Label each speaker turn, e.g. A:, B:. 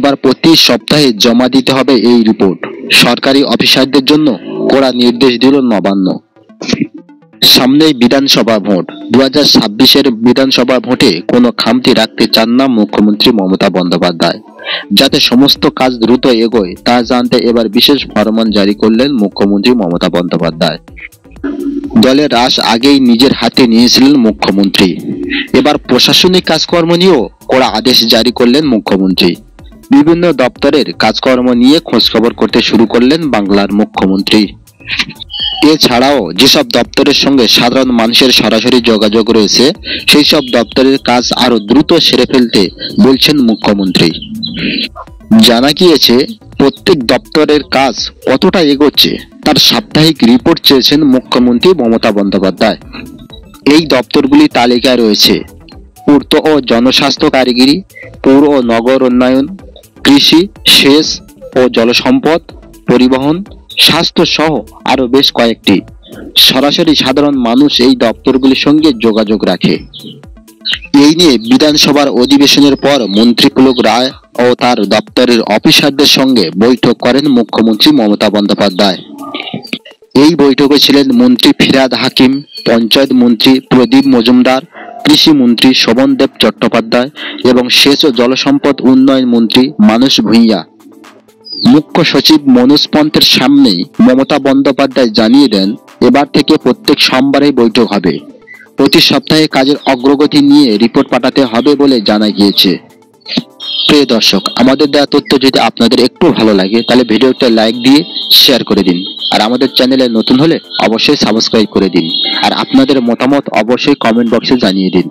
A: এবার প্রতি সপ্তাহে জমা দিতে হবে এই রিপোর্ট। সরকারি অফিসারদের জন্য কড়া নির্দেশ দিল নবান্ন। সামনেই বিধানসভা ভোট। 2026-এর বিধানসভা ভোটে কোনো খামতি রাখতে চান না মুখ্যমন্ত্রী মমতা বন্দ্যোপাধ্যায়। যাতে সমস্ত কাজ দ্রুত এগোয় তা জানতে এবার বিশেষ ফরমান জারি করলেন মুখ্যমন্ত্রী মমতা বন্দ্যোপাধ্যায়। দলের রাশ আগেই নিজের হাতে নিয়েছিলেন মুখ্যমন্ত্রী। এবার প্রশাসনিক কাজকর্ম নিয়েও কড়া আদেশ জারি করলেন মুখ্যমন্ত্রী। বিভিন্ন দপ্তরের কাজকর্ম নিয়ে খোঁজখবর করতে শুরু করলেন বাংলার মুখ্যমন্ত্রী। এছাড়াও যেসব দপ্তরের সঙ্গে সাধারণ মানুষের সরাসরি যোগাযোগ রয়েছে সেই সব দপ্তরের কাজ আরো দ্রুত সেরে ফেলতে বলছেন মুখ্যমন্ত্রী। জানা গিয়েছে প্রত্যেক দপ্তরের কাজ কতটা এগোচ্ছে তার সাপ্তাহিক রিপোর্ট চেয়েছেন মুখ্যমন্ত্রী মমতা বন্দ্যোপাধ্যায়। এই দপ্তরগুলি তালিকায় রয়েছে পূর্ত ও জনস্বাস্থ্য কারিগরি, পৌর ও নগর উন্নয়ন, কৃষি, সেচ ও জলসম্পদ, পরিবহন, স্বাস্থ্য সহ আরো বেশ কয়েকটি। সরাসরি সাধারণ মানুষ এই দপ্তরগুলির সঙ্গে যোগাযোগ রাখে। এই নিয়ে বিধানসভার অধিবেশনের পর মন্ত্রী পুলক রায় ও তার দপ্তরের অফিসারদের সঙ্গে বৈঠক করেন মুখ্যমন্ত্রী মমতা বন্দ্যোপাধ্যায়। এই বৈঠকে ছিলেন মন্ত্রী ফিরহাদ হাকিম, পঞ্চায়েত মন্ত্রী প্রদীপ মজুমদার, কৃষি মন্ত্রী শোভনদেব চট্টোপাধ্যায় এবং সেচ ও জলসম্পদ উন্নয়ন মন্ত্রী মানস ভূঁইয়া। মুখ্য সচিব মনোজ পন্থের সামনেই মমতা বন্দ্যোপাধ্যায় জানিয়ে দেন এবার থেকে প্রত্যেক সোমবারে বৈঠক হবে। প্রতি সপ্তাহে কাজের অগ্রগতি নিয়ে রিপোর্ট পাঠাতে হবে বলে জানা গিয়েছে। প্রিয় দর্শক, আমাদের দেওয়া তথ্য যদি আপনাদের একটু ভালো লাগে তাহলে ভিডিওটা লাইক দিয়ে শেয়ার করে দিন। আর আমাদের চ্যানেলে নতুন হলে অবশ্যই সাবস্ক্রাইব করে দিন। আর আপনাদের মতামত অবশ্যই কমেন্ট বক্সে জানিয়ে দিন।